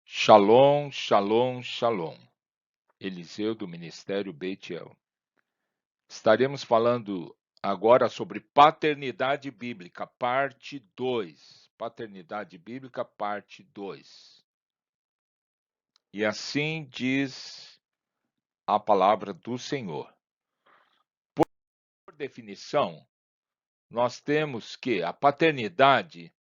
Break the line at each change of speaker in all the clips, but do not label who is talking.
Shalom, shalom, shalom. Eliseu do Ministério Beit El. Estaremos falando agora sobre paternidade bíblica, parte 2. Paternidade bíblica, parte 2. E assim diz a palavra do Senhor. Por definição, nós temos que a paternidade,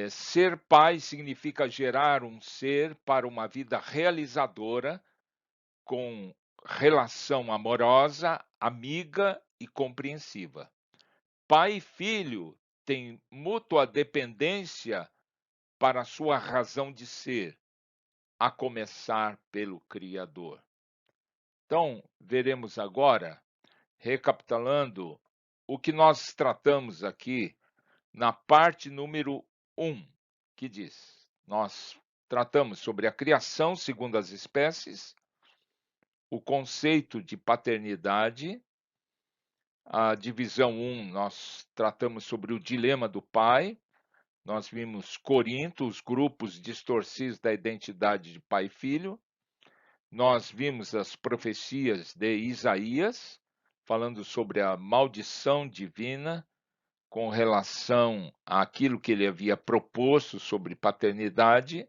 ser pai significa gerar um ser para uma vida realizadora, com relação amorosa, amiga e compreensiva. Pai e filho têm mútua dependência para sua razão de ser, a começar pelo Criador. Então, veremos agora, recapitulando, o que nós tratamos aqui na parte número 1, que diz: nós tratamos sobre a criação segundo as espécies, o conceito de paternidade. A divisão 1, nós tratamos sobre o dilema do pai. Nós vimos Corinto, os grupos distorcidos da identidade de pai e filho. Nós vimos as profecias de Isaías, falando sobre a maldição divina com relação àquilo que ele havia proposto sobre paternidade.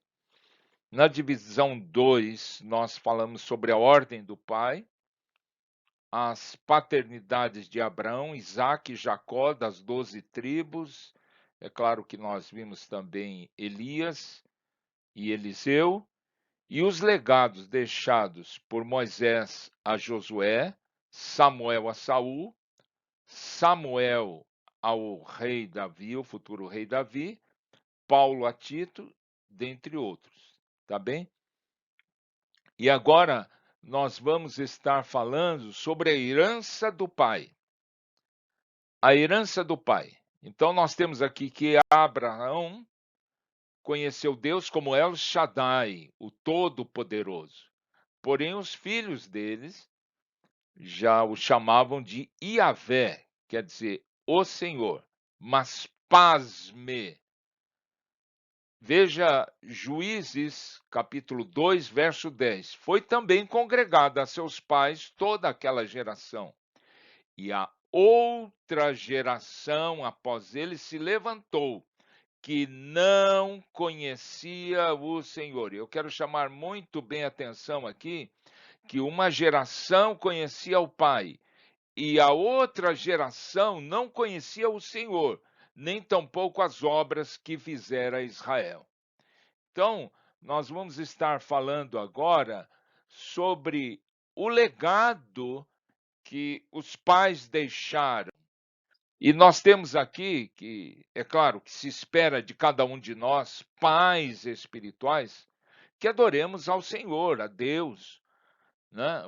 Na divisão 2, nós falamos sobre a ordem do pai, as paternidades de Abraão, Isaque e Jacó, das 12 tribos. É claro que nós vimos também Elias e Eliseu, e os legados deixados por Moisés a Josué, Samuel a Saul, Samuel ao rei Davi, o futuro rei Davi, Paulo a Tito, dentre outros, tá bem? E agora nós vamos estar falando sobre a herança do pai. A herança do pai. Então, nós temos aqui que Abraão conheceu Deus como El Shaddai, o Todo-Poderoso. Porém, os filhos deles já o chamavam de Iavé, quer dizer, o Senhor. Mas pasme. Veja Juízes, capítulo 2, verso 10. Foi também congregada a seus pais toda aquela geração. E a outra geração após ele se levantou, que não conhecia o Senhor. Eu quero chamar muito bem a atenção aqui, que uma geração conhecia o Pai, e a outra geração não conhecia o Senhor, nem tampouco as obras que fizera Israel. Então, nós vamos estar falando agora sobre o legado que os pais deixaram. E nós temos aqui que, é claro, que se espera de cada um de nós, pais espirituais, que adoremos ao Senhor, a Deus, né?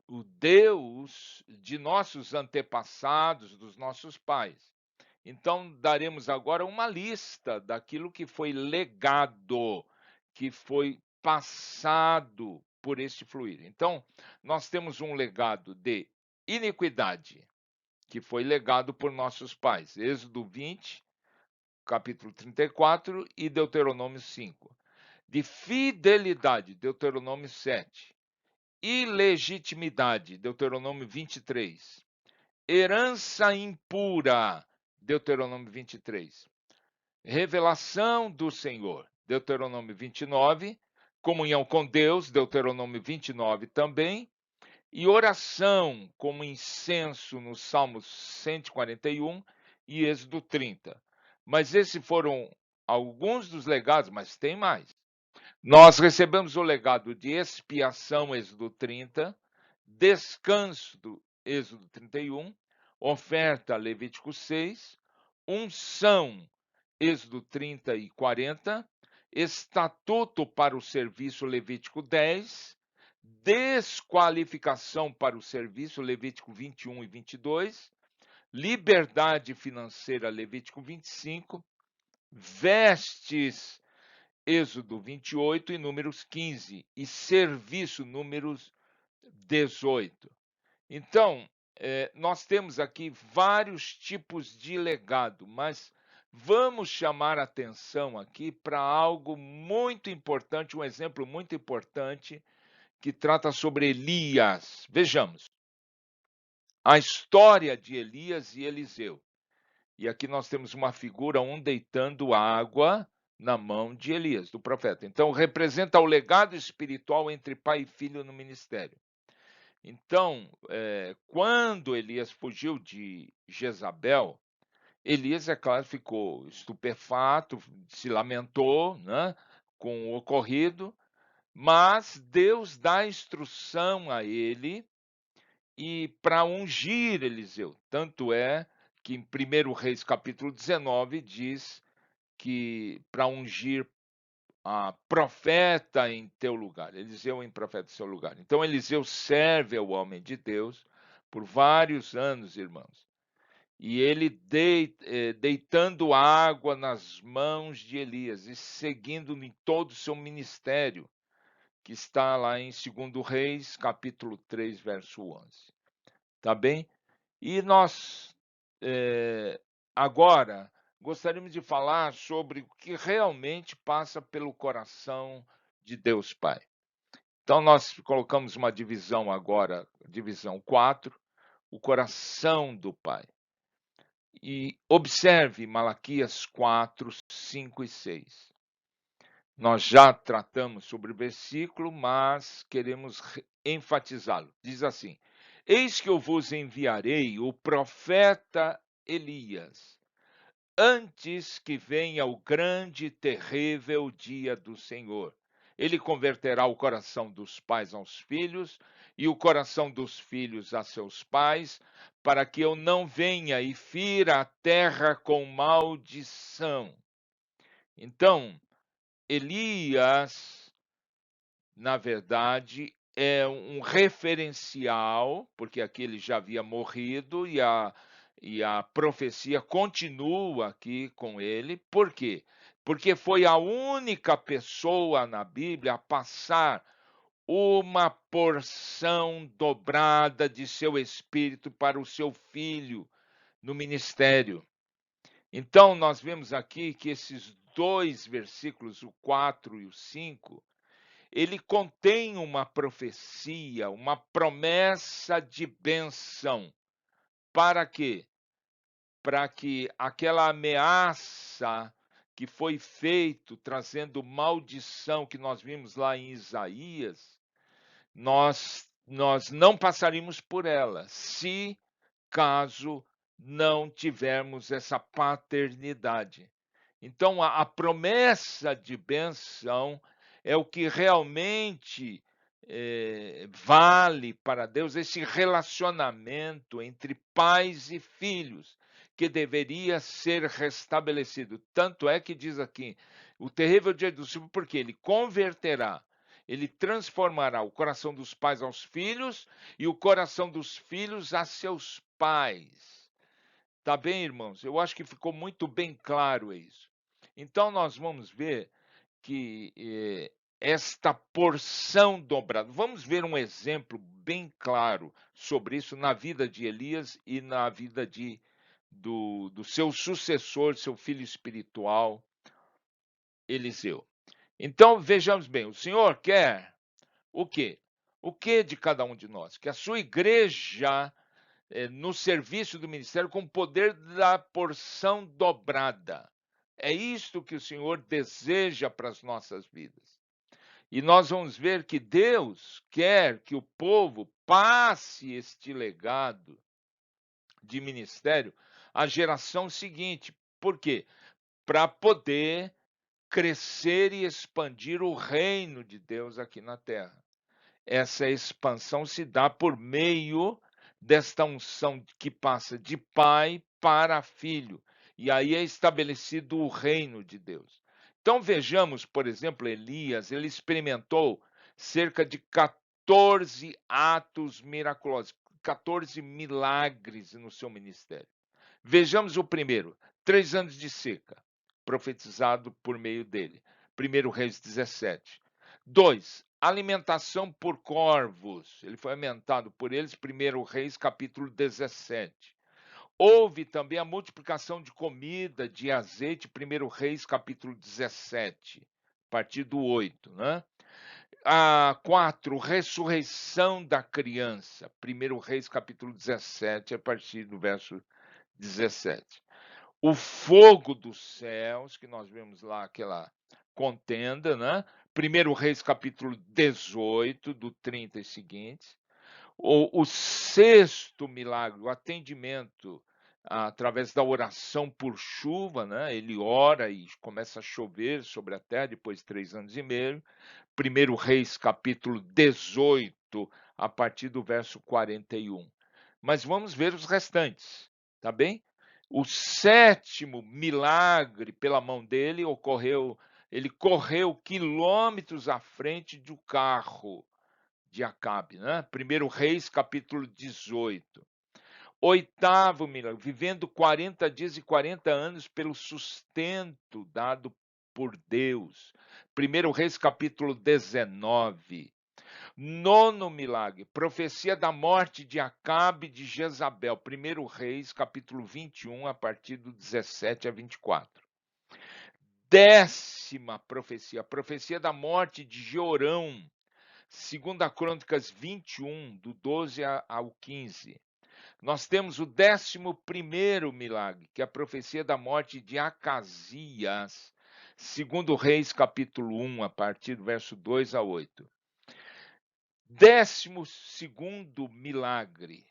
O Deus de nossos antepassados, dos nossos pais. Então, daremos agora uma lista daquilo que foi legado, que foi passado por este fluir. Então, nós temos um legado de iniquidade, que foi legado por nossos pais. Êxodo 20, capítulo 34 e Deuteronômio 5. De fidelidade, Deuteronômio 7. Ilegitimidade, Deuteronômio 23. Herança impura, Deuteronômio 23. Revelação do Senhor, Deuteronômio 29. Comunhão com Deus, Deuteronômio 29 também. E oração como incenso no Salmos 141 e Êxodo 30. Mas esses foram alguns dos legados, mas tem mais. Nós recebemos o legado de expiação, Êxodo 30, descanso, do Êxodo 31, oferta, Levítico 6, unção, Êxodo 30 e 40, estatuto para o serviço, Levítico 10, desqualificação para o serviço, Levítico 21 e 22, liberdade financeira, Levítico 25, vestes, Êxodo 28 e Números 15, e serviço, Números 18. Então, nós temos aqui vários tipos de legado, mas vamos chamar atenção aqui para algo muito importante, um exemplo muito importante que trata sobre Elias. Vejamos, a história de Elias e Eliseu. E aqui nós temos uma figura, um deitando água na mão de Elias, do profeta. Então, representa o legado espiritual entre pai e filho no ministério. Então, quando Elias fugiu de Jezabel, Elias, é claro, ficou estupefato, se lamentou, né, com o ocorrido, mas Deus dá instrução a ele e para ungir Eliseu. Tanto é que em 1 Reis capítulo 19 diz que para ungir a profeta em teu lugar, Eliseu em profeta em seu lugar. Então Eliseu serve ao homem de Deus por vários anos, irmãos. E ele deitando água nas mãos de Elias e seguindo em todo o seu ministério, que está lá em 2 Reis, capítulo 3, verso 11. Tá bem? E nós, agora, gostaríamos de falar sobre o que realmente passa pelo coração de Deus Pai. Então, nós colocamos uma divisão agora, divisão 4, o coração do Pai. E observe Malaquias 4, 5 e 6. Nós já tratamos sobre o versículo, mas queremos enfatizá-lo. Diz assim: Eis que eu vos enviarei o profeta Elias, antes que venha o grande e terrível dia do Senhor. Ele converterá o coração dos pais aos filhos e o coração dos filhos a seus pais, para que eu não venha e fira a terra com maldição. Então, Elias, na verdade, é um referencial, porque aqui ele já havia morrido e a profecia continua aqui com ele. Por quê? Porque foi a única pessoa na Bíblia a passar uma porção dobrada de seu espírito para o seu filho no ministério. Então, nós vemos aqui que esses dois versículos, o 4 e o 5, ele contém uma profecia, uma promessa de bênção. Para quê? Para que aquela ameaça que foi feito, trazendo maldição, que nós vimos lá em Isaías, nós não passaríamos por ela, se caso não tivermos essa paternidade. Então, a promessa de bênção é o que realmente vale para Deus, esse relacionamento entre pais e filhos, que deveria ser restabelecido. Tanto é que diz aqui, o terrível dia do Senhor, porque ele converterá, ele transformará o coração dos pais aos filhos e o coração dos filhos a seus pais. Tá bem, irmãos? Eu acho que ficou muito bem claro isso. Então, nós vamos ver que esta porção dobrada. Vamos ver um exemplo bem claro sobre isso na vida de Elias e na vida do seu sucessor, seu filho espiritual, Eliseu. Então, vejamos bem, o Senhor quer o quê? O que de cada um de nós? Que a sua igreja, no serviço do ministério, com o poder da porção dobrada. É isto que o Senhor deseja para as nossas vidas. E nós vamos ver que Deus quer que o povo passe este legado de ministério à geração seguinte. Por quê? Para poder crescer e expandir o reino de Deus aqui na terra. Essa expansão se dá por meio desta unção que passa de pai para filho. E aí é estabelecido o reino de Deus. Então vejamos, por exemplo, Elias, ele experimentou cerca de 14 atos miraculosos, 14 milagres no seu ministério. Vejamos o primeiro, 3 anos de seca, profetizado por meio dele. 1 Reis 17. 2, alimentação por corvos. Ele foi alimentado por eles, 1 Reis capítulo 17. Houve também a multiplicação de comida, de azeite, 1 Reis, capítulo 17, a partir do 8, né? 4, ressurreição da criança, 1 Reis, capítulo 17, a partir do verso 17. O fogo dos céus, que nós vemos lá aquela contenda, né? 1 Reis, capítulo 18, do 30 e seguintes. O sexto milagre, o atendimento através da oração por chuva, né? Ele ora e começa a chover sobre a terra depois de 3 anos e meio. 1 Reis, capítulo 18, a partir do verso 41. Mas vamos ver os restantes, tá bem? O sétimo milagre pela mão dele ocorreu, ele correu quilômetros à frente do carro de Acabe, né? 1 Reis, capítulo 18. Oitavo milagre, vivendo 40 dias e 40 anos pelo sustento dado por Deus. 1 Reis, capítulo 19. Nono milagre, profecia da morte de Acabe de Jezabel. 1 Reis, capítulo 21, a partir do 17 a 24. Décima profecia, a profecia da morte de Jeorão. 2 Crônicas 21, do 12 ao 15. Nós temos o 11º milagre, que é a profecia da morte de Acasias. 2 Reis, capítulo 1, a partir do verso 2 a 8. 12º milagre,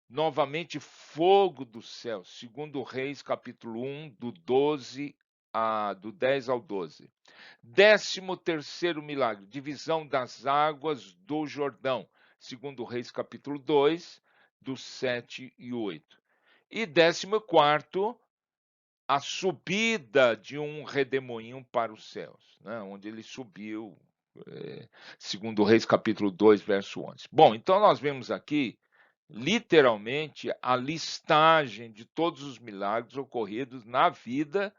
novamente fogo do céu. 2 Reis, capítulo 1, do 10 ao 12. 13º milagre, divisão das águas do Jordão. 2 Reis, capítulo 2, do 7 e 8. E 14º, a subida de um redemoinho para os céus, né? Onde ele subiu, 2 Reis, capítulo 2, verso 11. Bom, então nós vemos aqui, literalmente, a listagem de todos os milagres ocorridos na vida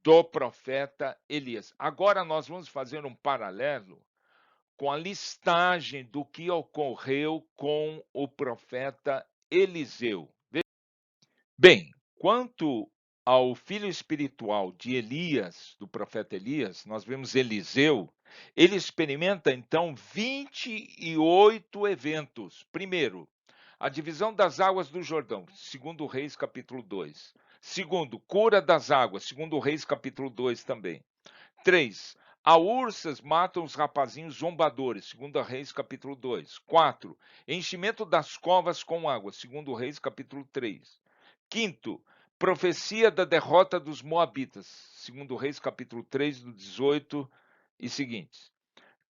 do profeta Elias. Agora nós vamos fazer um paralelo com a listagem do que ocorreu com o profeta Eliseu. Bem, quanto ao filho espiritual de Elias, do profeta Elias, nós vemos Eliseu, ele experimenta então 28 eventos. Primeiro, a divisão das águas do Jordão, 2 Reis, capítulo 2. Segundo, cura das águas, 2 Reis, capítulo 2 também. 3. A ursas matam os rapazinhos zombadores, 2 Reis, capítulo 2. 4. Enchimento das covas com água, 2 Reis, capítulo 3. Quinto, profecia da derrota dos moabitas, 2 Reis, capítulo 3, do 18 e seguintes.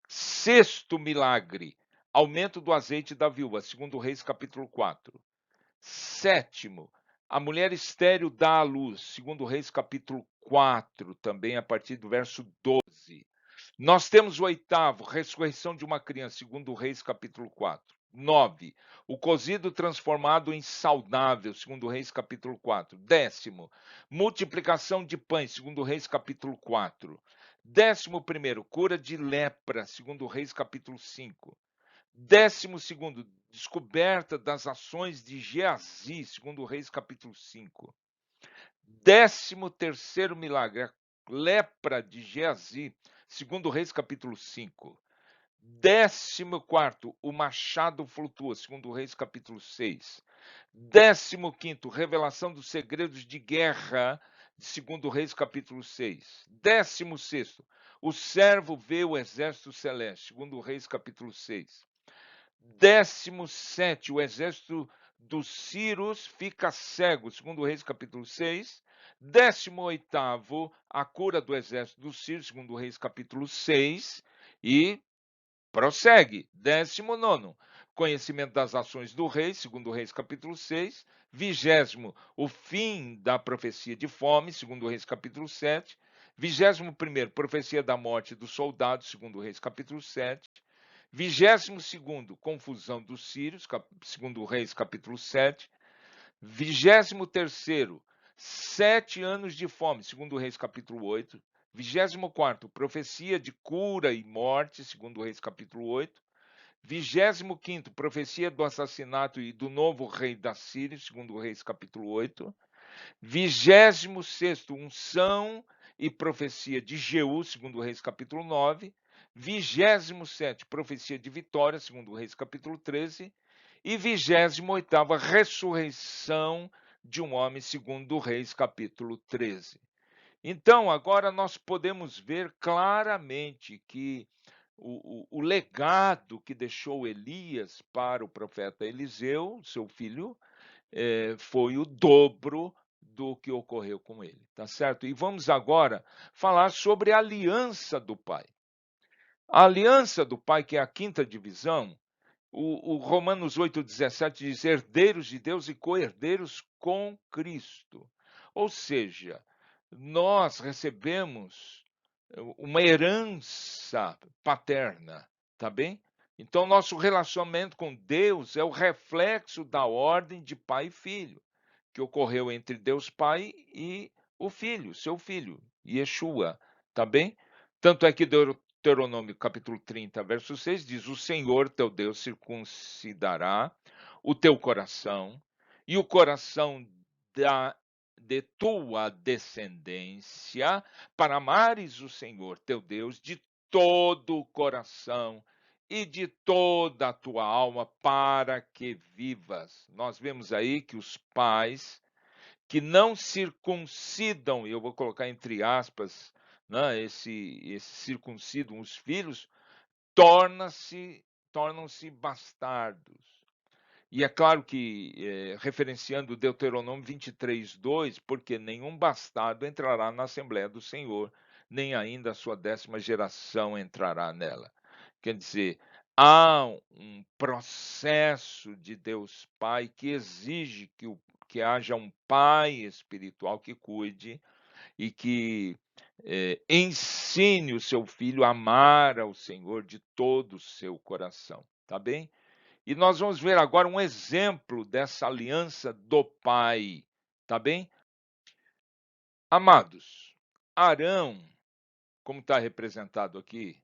Sexto milagre, aumento do azeite da viúva, 2 Reis, capítulo 4. Sétimo, a mulher estéril dá à luz, 2 Reis, capítulo 4, também a partir do verso 12. Nós temos o oitavo, ressurreição de uma criança, 2 Reis, capítulo 4. 9. O cozido transformado em saudável, 2 Reis, capítulo 4. 10º, multiplicação de pães, 2 Reis, capítulo 4. 11º, cura de lepra, 2 Reis, capítulo 5. 12º, descoberta das ações de Geazi, 2 Reis, capítulo 5. 13º milagre, a lepra de Geazi, 2 Reis, capítulo 5. 14º, o machado flutua, 2 Reis, capítulo 6. 15º, revelação dos segredos de guerra, de 2 Reis, capítulo 6. 16º, o servo vê o exército celeste, 2 Reis, capítulo 6. 17º, o exército dos Círios fica cego, 2 Reis, capítulo 6. 18º, a cura do exército dos Círios, 2 Reis, capítulo 6. E prossegue. 19º, conhecimento das ações do rei, 2 Reis, capítulo 6. 20º, o fim da profecia de fome, 2 Reis, capítulo 7. 21º, profecia da morte dos soldados, 2 Reis, capítulo 7. 22º, confusão dos sírios, 2 Reis, capítulo 7. 23º, 7 anos de fome, 2 Reis, capítulo 8. 24º, profecia de cura e morte, 2 Reis, capítulo 8. 25º, profecia do assassinato e do novo rei da Síria, segundo Reis capítulo 8. 26º, unção e profecia de Jeú, segundo Reis capítulo 9. 27º, profecia de vitória, segundo Reis capítulo 13. E 28ª, ressurreição de um homem, segundo Reis capítulo 13. Então, agora nós podemos ver claramente que o legado que deixou Elias para o profeta Eliseu, seu filho, foi o dobro do que ocorreu com ele, tá certo? E vamos agora falar sobre a aliança do pai. A aliança do pai, que é a quinta divisão, o Romanos 8,17 diz: herdeiros de Deus e co-herdeiros com Cristo. Ou seja, nós recebemos uma herança paterna, tá bem? Então, nosso relacionamento com Deus é o reflexo da ordem de pai e filho, que ocorreu entre Deus Pai e o Filho, seu filho, Yeshua, tá bem? Tanto é que Deuteronômio capítulo 30, verso 6 diz: o Senhor teu Deus circuncidará o teu coração e o coração de tua descendência, para amares o Senhor teu Deus de todo o coração e de toda a tua alma, para que vivas. Nós vemos aí que os pais que não circuncidam, e eu vou colocar entre aspas, né, esse circuncidam os filhos, tornam-se bastardos. E é claro que, referenciando Deuteronômio 23:2, porque nenhum bastardo entrará na Assembleia do Senhor, nem ainda a sua 10ª geração entrará nela. Quer dizer, há um processo de Deus Pai que exige que haja um pai espiritual que cuide e que ensine o seu filho a amar ao Senhor de todo o seu coração, tá bem? E nós vamos ver agora um exemplo dessa aliança do Pai, tá bem? Amados, Arão, como está representado aqui,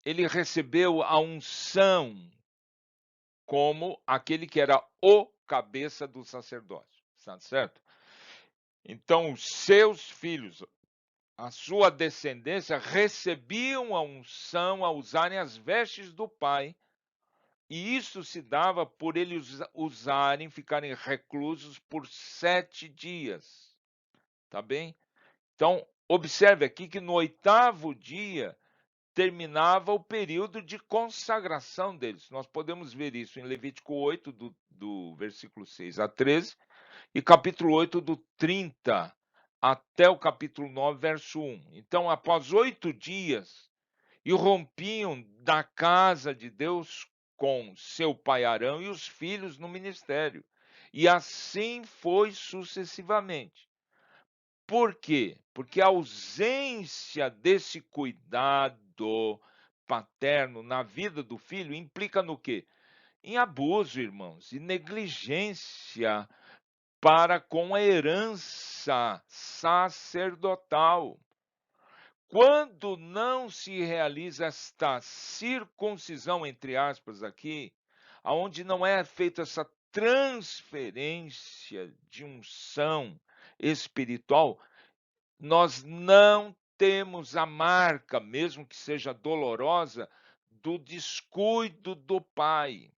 ele recebeu a unção como aquele que era o cabeça do sacerdócio, tá certo? Então, os seus filhos, a sua descendência, recebiam a unção a usarem as vestes do pai. E isso se dava por eles ficarem reclusos por 7 dias, tá bem? Então, observe aqui que no 8º dia terminava o período de consagração deles. Nós podemos ver isso em Levítico 8, do versículo 6 a 13, e capítulo 8, do 30 até o capítulo 9, verso 1. Então, após 8 dias, rompiam da casa de Deus com seu pai Arão e os filhos no ministério. E assim foi sucessivamente. Por quê? Porque a ausência desse cuidado paterno na vida do filho implica no quê? Em abuso, irmãos, e negligência para com a herança sacerdotal. Quando não se realiza esta circuncisão, entre aspas, aqui, aonde não é feita essa transferência de unção espiritual, nós não temos a marca, mesmo que seja dolorosa, do descuido do pai.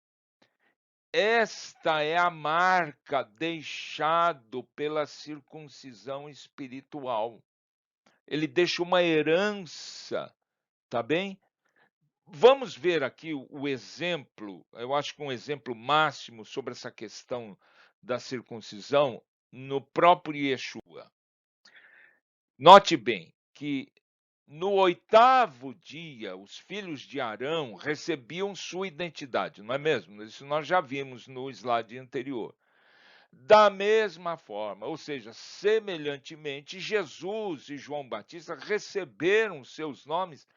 Esta é a marca deixada pela circuncisão espiritual. Ele deixa uma herança, tá bem? Vamos ver aqui o exemplo, eu acho que um exemplo máximo sobre essa questão da circuncisão no próprio Yeshua. Note bem que no 8º dia, os filhos de Arão recebiam sua identidade, não é mesmo? Isso nós já vimos no slide anterior. Da mesma forma, ou seja, semelhantemente, Jesus e João Batista receberam seus nomes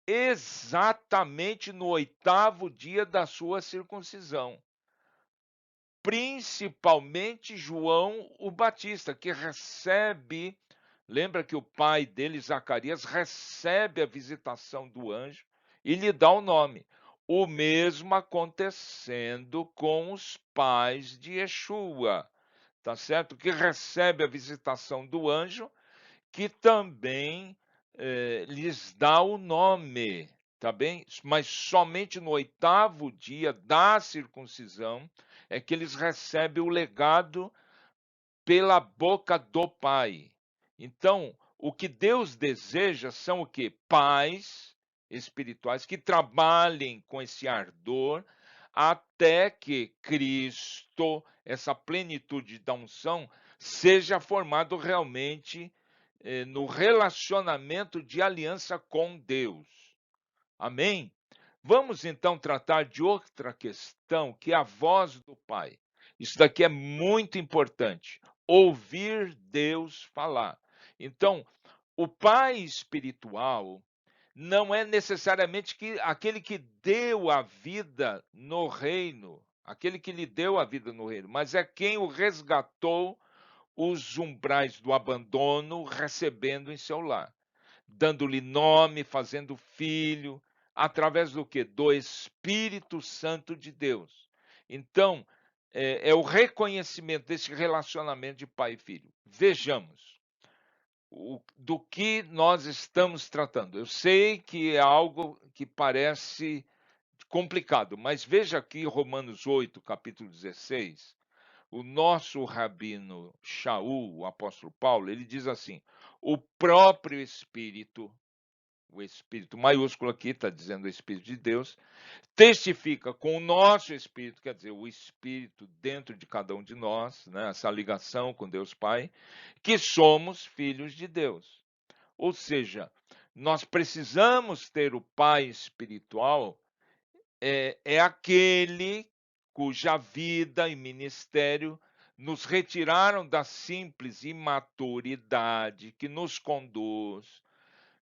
exatamente no 8º dia da sua circuncisão. Principalmente João o Batista, que recebe, lembra que o pai dele, Zacarias, recebe a visitação do anjo e lhe dá o nome. O mesmo acontecendo com os pais de Yeshua, tá certo? Que recebe a visitação do anjo, que também lhes dá o nome, tá bem? Mas somente no 8º dia da circuncisão é que eles recebem o legado pela boca do Pai. Então, o que Deus deseja são o quê? Pais espirituais que trabalhem com esse ardor até que Cristo, essa plenitude da unção, seja formado realmente no relacionamento de aliança com Deus. Amém? Vamos então tratar de outra questão, que é a voz do Pai. Isso daqui é muito importante. Ouvir Deus falar. Então, o pai espiritual não é necessariamente aquele que deu a vida no reino, aquele que lhe deu a vida no reino, mas é quem o resgatou os umbrais do abandono, recebendo em seu lar, dando-lhe nome, fazendo filho, através do quê? Do Espírito Santo de Deus. Então, é o reconhecimento desse relacionamento de pai e filho. Vejamos do que nós estamos tratando. Eu sei que é algo que parece complicado, mas veja aqui Romanos 8, capítulo 16, o nosso rabino Shaul, o apóstolo Paulo, ele diz assim: o próprio Espírito, o Espírito maiúsculo aqui está dizendo o Espírito de Deus, testifica com o nosso Espírito, quer dizer, o Espírito dentro de cada um de nós, né, essa ligação com Deus Pai, que somos filhos de Deus. Ou seja, nós precisamos ter o pai espiritual, é aquele cuja vida e ministério nos retiraram da simples imaturidade que nos conduz,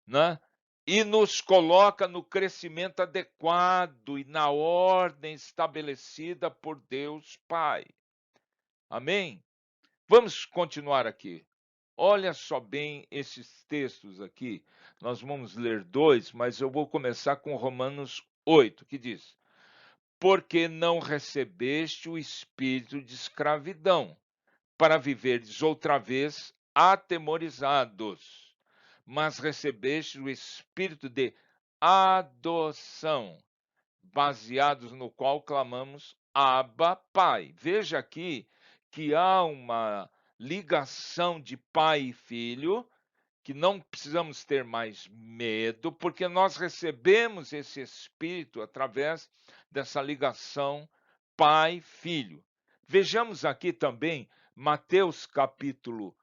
né? E nos coloca no crescimento adequado e na ordem estabelecida por Deus Pai. Amém? Vamos continuar aqui. Olha só bem esses textos aqui. Nós vamos ler dois, mas eu vou começar com Romanos 8, que diz: porque não recebeste o espírito de escravidão, para viverdes outra vez atemorizados, mas recebeste o espírito de adoção, baseados no qual clamamos Abba, Pai. Veja aqui que há uma ligação de pai e filho, que não precisamos ter mais medo, porque nós recebemos esse Espírito através dessa ligação pai-filho. Vejamos aqui também, Mateus capítulo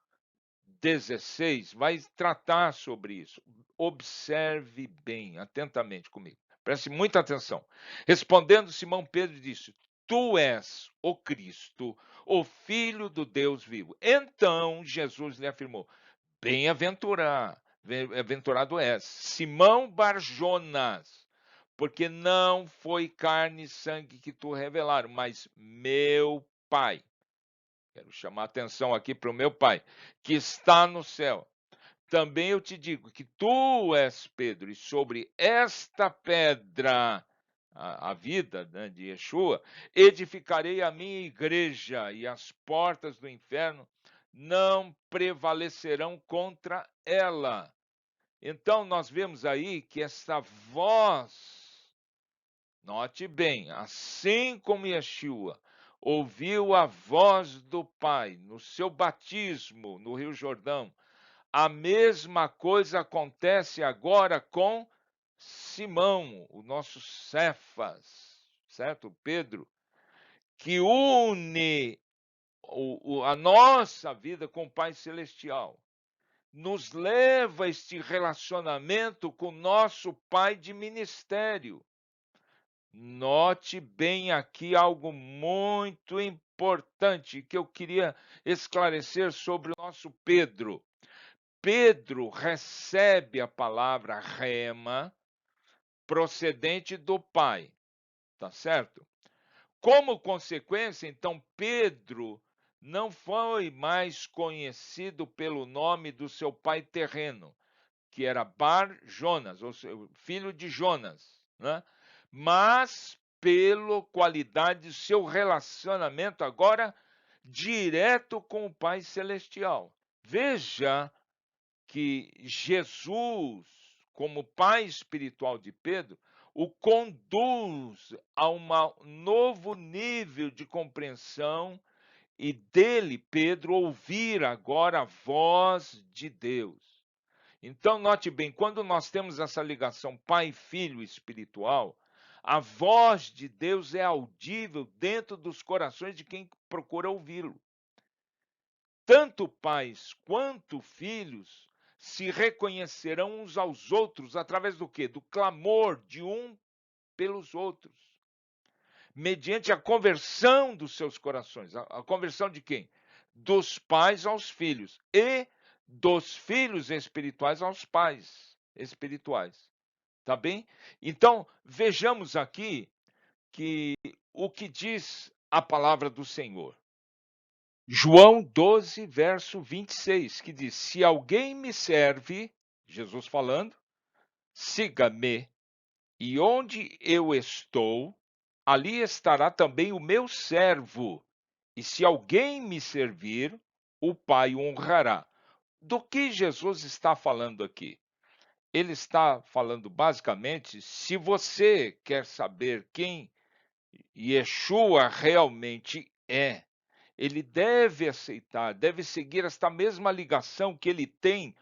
16 vai tratar sobre isso. Observe bem, atentamente comigo. Preste muita atenção. Respondendo, Simão Pedro disse: Tu és o Cristo, o Filho do Deus vivo. Então Jesus lhe afirmou: bem-aventurado és, Simão Barjonas, porque não foi carne e sangue que tu revelaram, mas meu Pai. Quero chamar atenção aqui para o meu Pai, que está no céu. Também eu te digo que tu és Pedro, e sobre esta pedra, a vida, né, de Yeshua, edificarei a minha igreja, e as portas do inferno não prevalecerão contra ela. Então, nós vemos aí que essa voz, note bem, assim como Yeshua ouviu a voz do Pai no seu batismo no Rio Jordão, a mesma coisa acontece agora com Simão, o nosso Cefas, certo? Pedro, que une a nossa vida com o Pai Celestial, nos leva a este relacionamento com o nosso Pai de ministério. Note bem aqui algo muito importante que eu queria esclarecer sobre o nosso Pedro. Pedro recebe a palavra rema procedente do Pai, tá certo? Como consequência, então, Pedro não foi mais conhecido pelo nome do seu pai terreno, que era Bar Jonas, ou seja, filho de Jonas, né? mas pela qualidade do seu relacionamento agora direto com o Pai Celestial. Veja que Jesus, como pai espiritual de Pedro, o conduz a um novo nível de compreensão e dele, Pedro, ouvir agora a voz de Deus. Então, note bem, quando nós temos essa ligação pai-filho espiritual, a voz de Deus é audível dentro dos corações de quem procura ouvi-lo. Tanto pais quanto filhos se reconhecerão uns aos outros através do quê? Do clamor de um pelos outros, mediante a conversão dos seus corações. A conversão de quem? Dos pais aos filhos e dos filhos espirituais aos pais espirituais. Tá bem? Então, vejamos aqui que o que diz a palavra do Senhor. João 12, verso 26, que diz: Se alguém me serve, Jesus falando, siga-me, e onde eu estou, ali estará também o meu servo. E se alguém me servir, o Pai o honrará. Do que Jesus está falando aqui? Ele está falando basicamente, se você quer saber quem Yeshua realmente é, ele deve aceitar, deve seguir esta mesma ligação que ele tem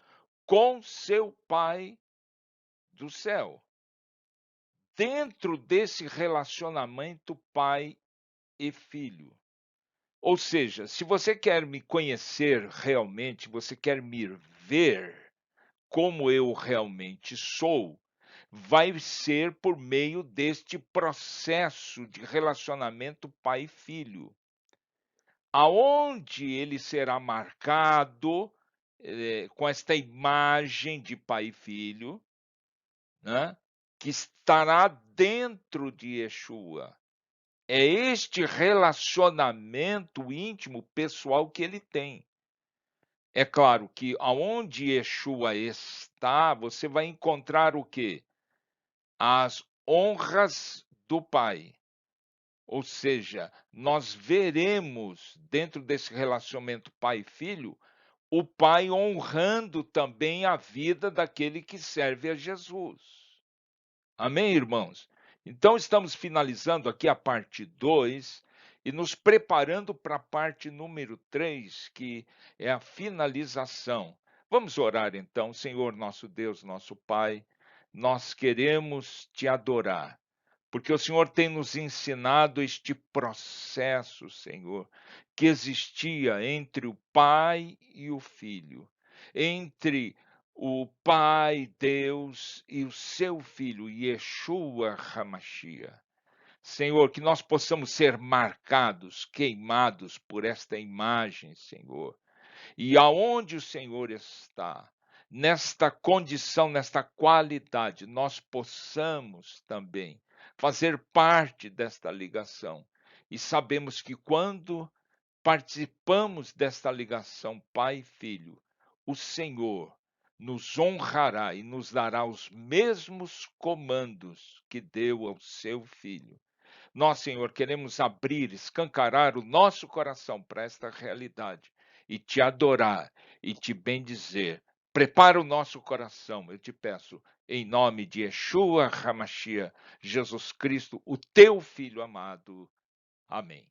com seu Pai do céu. Dentro desse relacionamento pai e filho. Ou seja, se você quer me conhecer realmente, você quer me ver como eu realmente sou, vai ser por meio deste processo de relacionamento pai e filho. Aonde ele será marcado com esta imagem de pai e filho, né, que estará dentro de Yeshua. É este relacionamento íntimo, pessoal que ele tem. É claro que aonde Yeshua está, você vai encontrar o quê? As honras do Pai. Ou seja, nós veremos dentro desse relacionamento pai e filho, o pai honrando também a vida daquele que serve a Jesus. Amém, irmãos? Então, estamos finalizando aqui a parte 2 e nos preparando para a parte número 3, que é a finalização. Vamos orar então, Senhor nosso Deus, nosso Pai, nós queremos te adorar, porque o Senhor tem nos ensinado este processo, Senhor, que existia entre o Pai e o Filho, entre o Pai, Deus, e o seu Filho, Yeshua HaMashiach. Senhor, que nós possamos ser marcados, queimados por esta imagem, Senhor. E aonde o Senhor está, nesta condição, nesta qualidade, nós possamos também fazer parte desta ligação. E sabemos que quando participamos desta ligação pai e filho, o Senhor nos honrará e nos dará os mesmos comandos que deu ao seu filho. Nós, Senhor, queremos abrir, escancarar o nosso coração para esta realidade e te adorar e te bendizer. Prepara o nosso coração, eu te peço, em nome de Yeshua HaMashiach, Jesus Cristo, o teu Filho amado. Amém.